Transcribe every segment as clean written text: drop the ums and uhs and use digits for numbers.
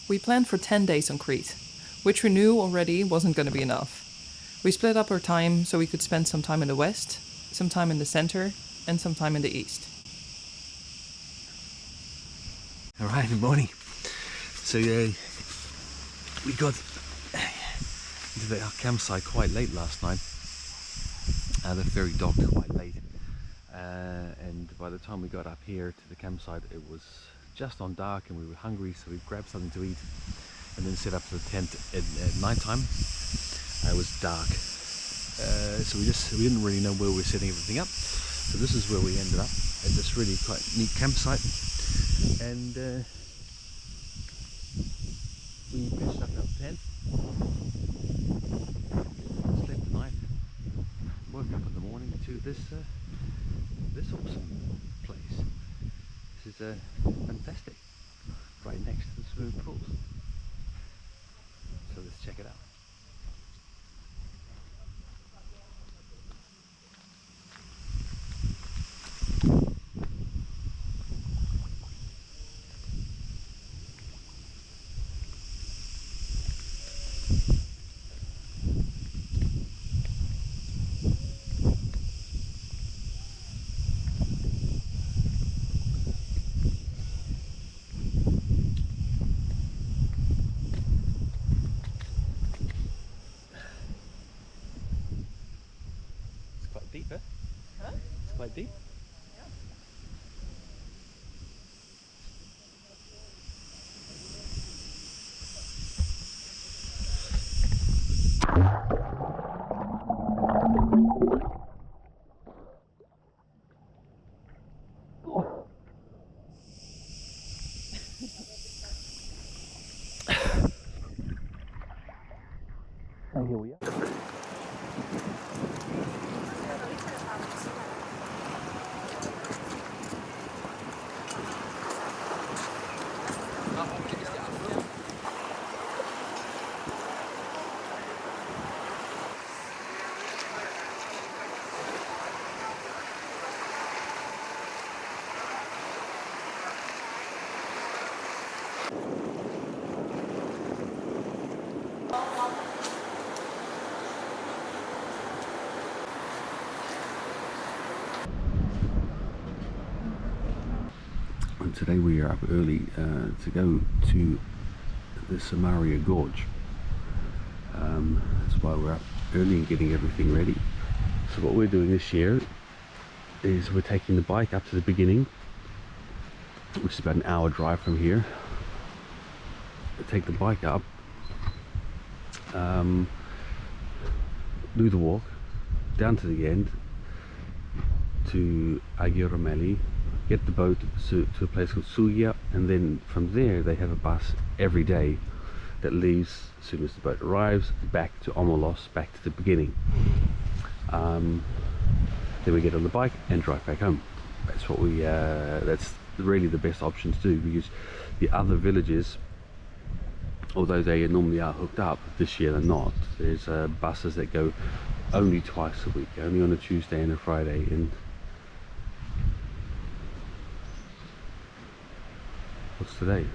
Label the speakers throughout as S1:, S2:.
S1: We planned for 10 days on Crete, which we knew already wasn't going to be enough. We split up our time so we could spend some time in the west, some time in the center, and some time in the east.
S2: Alright, good morning. So we got into our campsite quite late last night. The ferry docked quite late, and by the time we got up here to the campsite it was just on dark and we were hungry, so we grabbed something to eat and then set up the tent at night time. It was dark, so we didn't really know where we were setting everything up. So this is where we ended up, at this really quite neat campsite, and we pitched up our tent, slept the night, woke up in the morning to this awesome place. This is fantastic, right next to the swimming pools. So let's check it out. Deep, eh?
S1: Huh?
S2: It's quite deep.
S1: Yeah.
S2: And here we are. And today we are up early to go to the Samaria Gorge. That's why we're up early and getting everything ready. So what we're doing this year is we're taking the bike up to the beginning, which is about an hour drive from here. We take the bike up, do the walk down to the end to Aggioromeli, get the boat to a place called Chania, and then from there they have a bus every day that leaves as soon as the boat arrives back to Omolos, back to the beginning. Then we get on the bike and drive back home. That's what we that's really the best option to do, because the other villages, although they normally are hooked up, this year they're not. There's buses that go only twice a week, only on a Tuesday and a Friday. And what's today?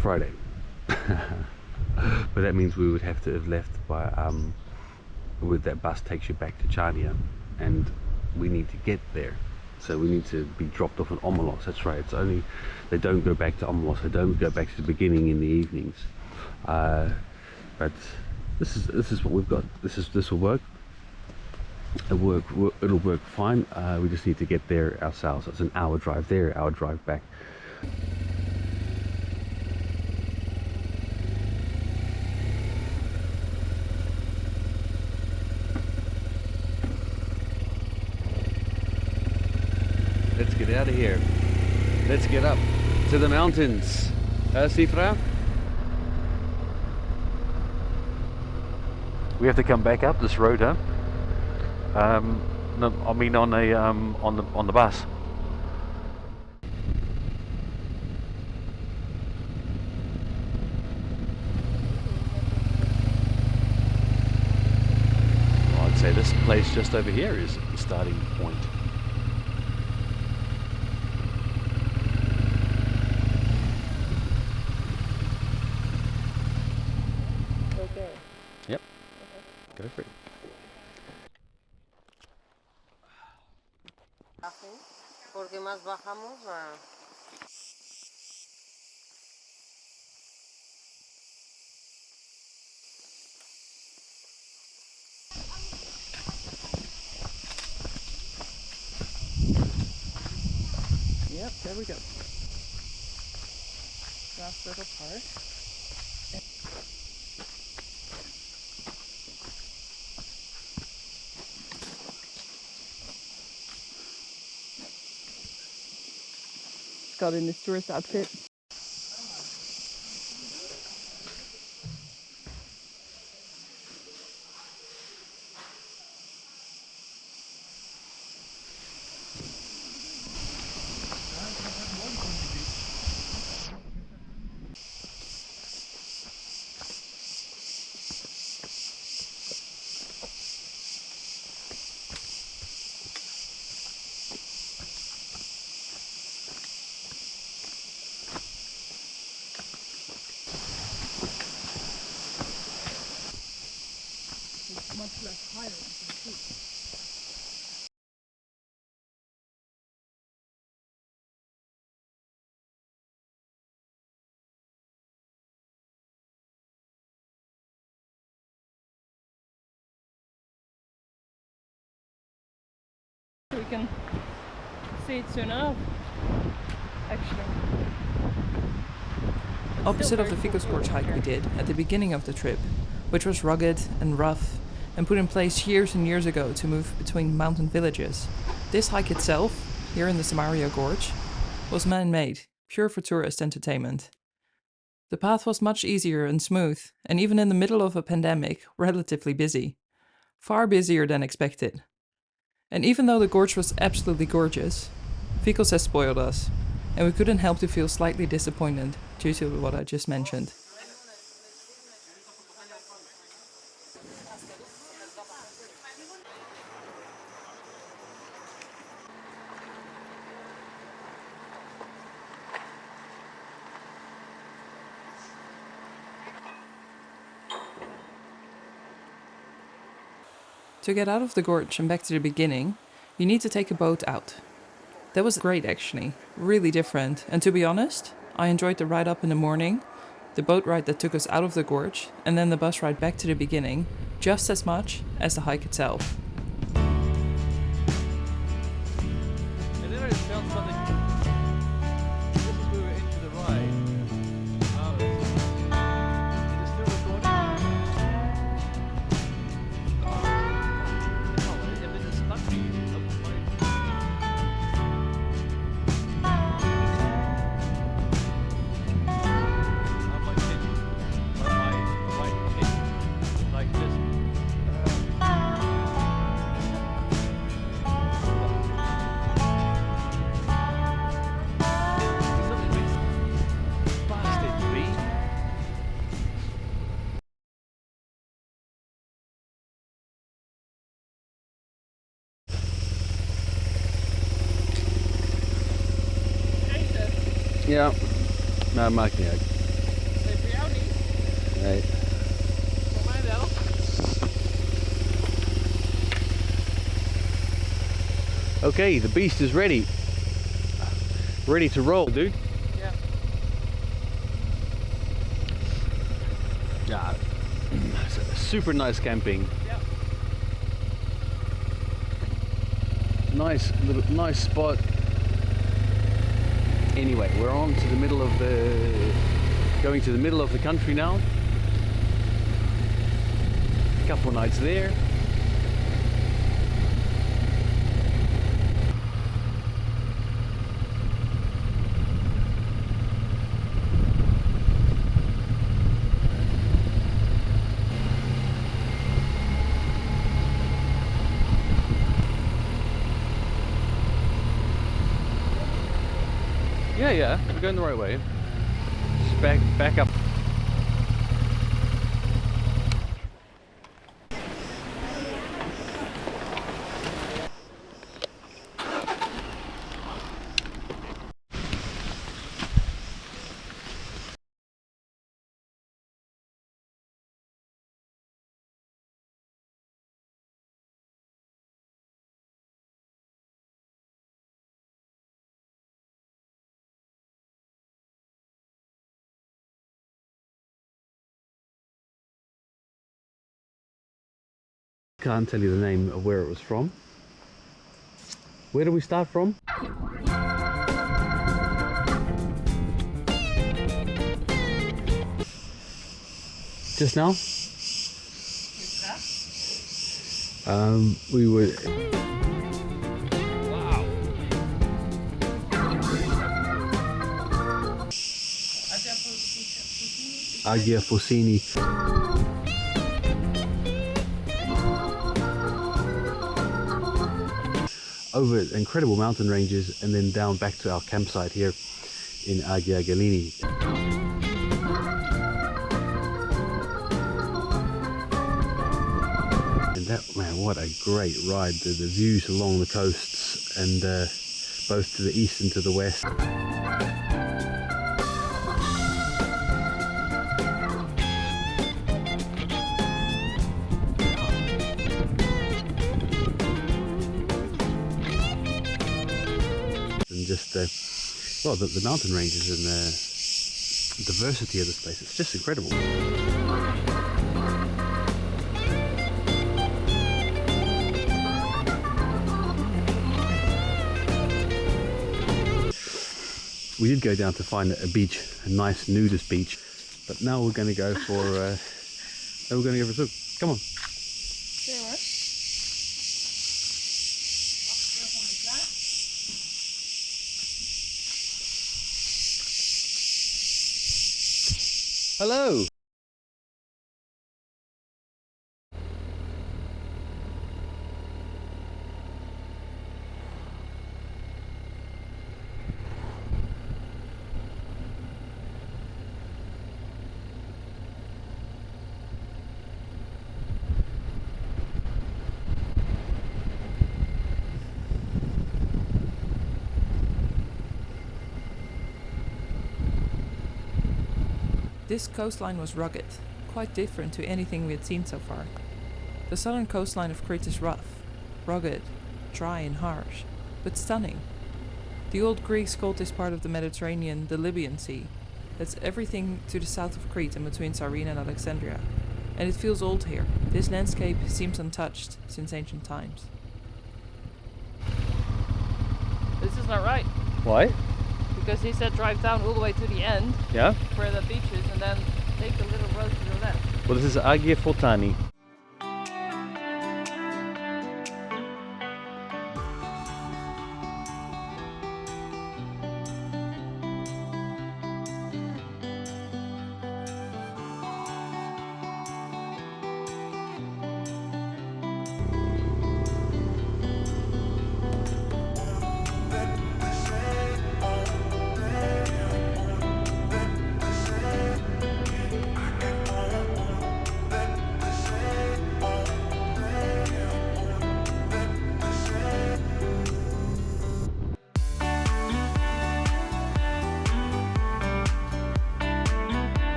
S2: Friday. But that means we would have to have left by with that bus takes you back to Chania, and we need to get there, so we need to be dropped off in Omolos. That's right, it's only, they don't go back to Omolos, they don't go back to the beginning in the evenings. But this is what we've got. This will work. It'll work fine. We just need to get there ourselves. It's an hour drive there, hour drive back. Let's get out of here. Let's get up to the mountains. Sifra? We have to come back up this road, huh? No, I mean on the bus. Well, I'd say this place just over here is the starting point. Go for it.
S3: Porque más bajamos a...
S1: Yep, there we go. Last little part. Got in his tourist outfit. It's much less higher, you can see. We can see it soon enough, actually. Opposite of the Ficus Gorge hike we did at the beginning of the trip, which was rugged and rough and put in place years and years ago to move between mountain villages, this hike itself, here in the Samaria Gorge, was man-made, pure for tourist entertainment. The path was much easier and smooth, and even in the middle of a pandemic, relatively busy. Far busier than expected. And even though the gorge was absolutely gorgeous, Ficus has spoiled us, and we couldn't help to feel slightly disappointed due to what I just mentioned. To get out of the gorge and back to the beginning, you need to take a boat out. That was great actually, really different, and to be honest, I enjoyed the ride up in the morning, the boat ride that took us out of the gorge, and then the bus ride back to the beginning, just as much as the hike itself.
S2: And then I just felt something. This is where we're into the ride. It is still recording. And then it's stuck me up my. On my chin. On my right chin. Like this. Ja, nou maakt niet uit.
S1: Nee, voor jou niet.
S2: Nee.
S1: Voor mij wel.
S2: Okay, the beast is ready. Ready to roll, dude.
S1: Yeah.
S2: Yeah, super nice camping.
S1: Yeah.
S2: Nice spot. Anyway, we're on to the middle of going to the middle of the country now. A couple of nights there. Yeah, we're going the right way. Just back up. Can't tell you the name of where it was from. Where do we start from? Just now? We were... Wow! Agia Fosini. Over incredible mountain ranges and then down back to our campsite here in Agia Galini. And that, man, what a great ride. The views along the coasts and both to the east and to the west. And just well, the mountain ranges and the diversity of this place, it's just incredible. We did go down to find a beach, a nice nudist beach, but now we're going to go for a swim. Come on. Hello.
S1: This coastline was rugged, quite different to anything we had seen so far. The southern coastline of Crete is rough, rugged, dry and harsh, but stunning. The old Greeks called this part of the Mediterranean the Libyan Sea. That's everything to the south of Crete and between Cyrene and Alexandria. And it feels old here. This landscape seems untouched since ancient times. This is not right.
S2: Why?
S1: Because he said drive down all the way to the end,
S2: Yeah?
S1: where the beach is, and then take the little road to the left.
S2: Well, this is Agia Fotani.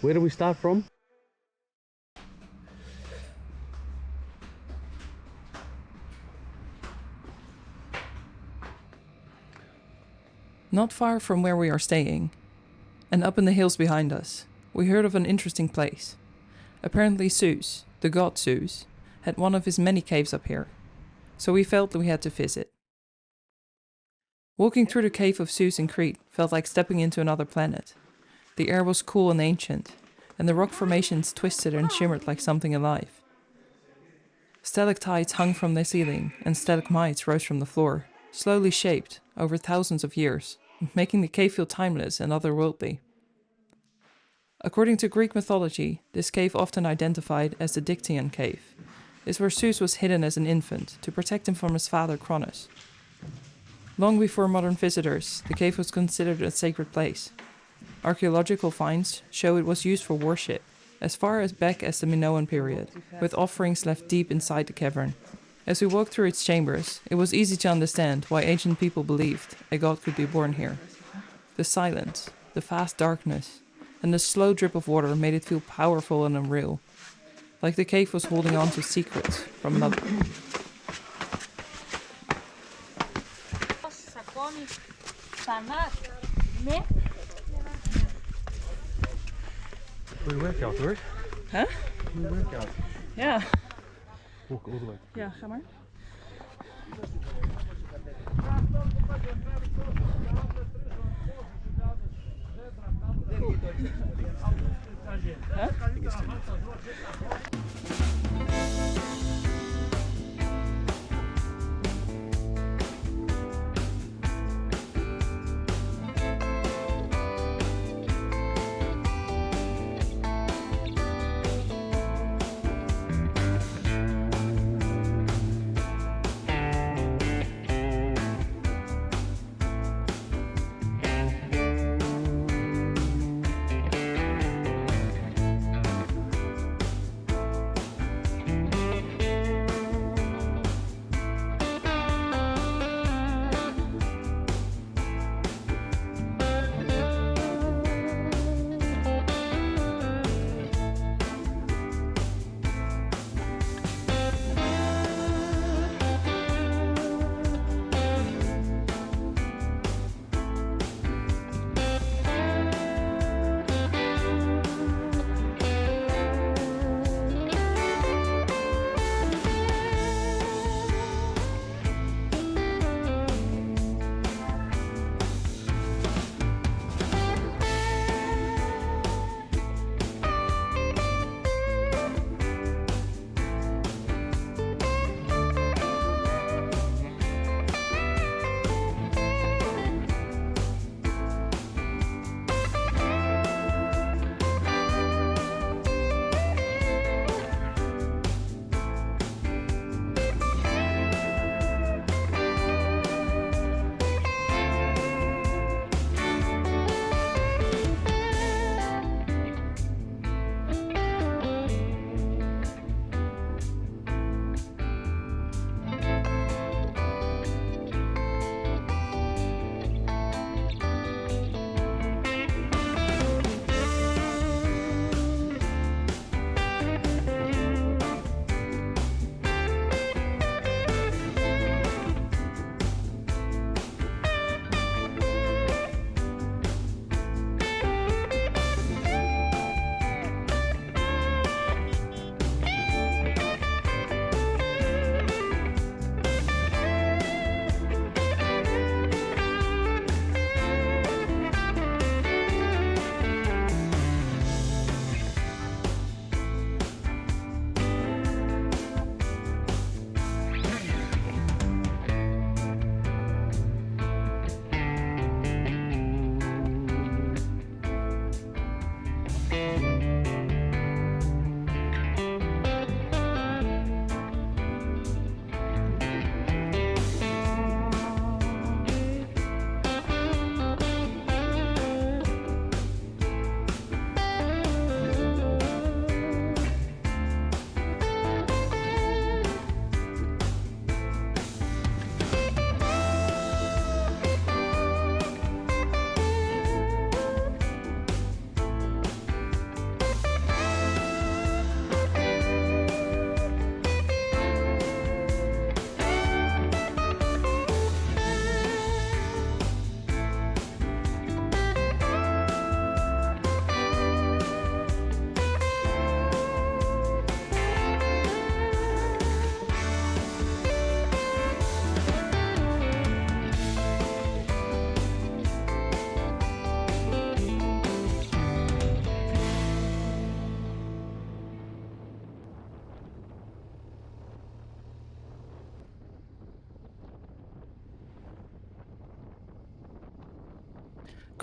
S2: Where do we start from?
S1: Not far from where we are staying, and up in the hills behind us, we heard of an interesting place. Apparently Zeus, the god Zeus, had one of his many caves up here, so we felt that we had to visit. Walking through the cave of Zeus in Crete felt like stepping into another planet. The air was cool and ancient, and the rock formations twisted and shimmered like something alive. Stalactites hung from the ceiling, and stalagmites rose from the floor, slowly shaped over thousands of years, making the cave feel timeless and otherworldly. According to Greek mythology, this cave, often identified as the Dictyon cave, is where Zeus was hidden as an infant to protect him from his father Cronus. Long before modern visitors, the cave was considered a sacred place. Archaeological finds show it was used for worship, as far as back as the Minoan period, with offerings left deep inside the cavern. As we walked through its chambers, it was easy to understand why ancient people believed a god could be born here. The silence, the vast darkness, and the slow drip of water made it feel powerful and unreal, like the cave was holding on to secrets from another.
S2: We work out, hoor.
S1: Huh?
S2: We work out.
S1: Ja.
S2: Walk all the way.
S1: Ja, ga maar.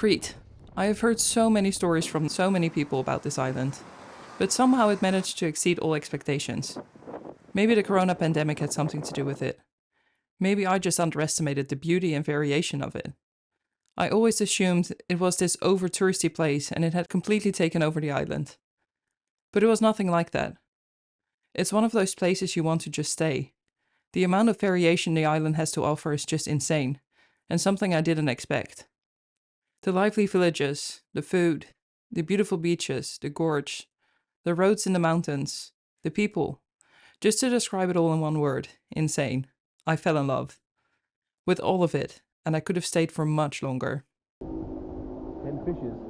S1: Crete. I have heard so many stories from so many people about this island, but somehow it managed to exceed all expectations. Maybe the corona pandemic had something to do with it. Maybe I just underestimated the beauty and variation of it. I always assumed it was this over-touristy place and it had completely taken over the island. But it was nothing like that. It's one of those places you want to just stay. The amount of variation the island has to offer is just insane, and something I didn't expect. The lively villages, the food, the beautiful beaches, the gorge, the roads in the mountains, the people. Just to describe it all in one word, insane. I fell in love. With all of it, and I could have stayed for much longer.
S2: 10 fishes.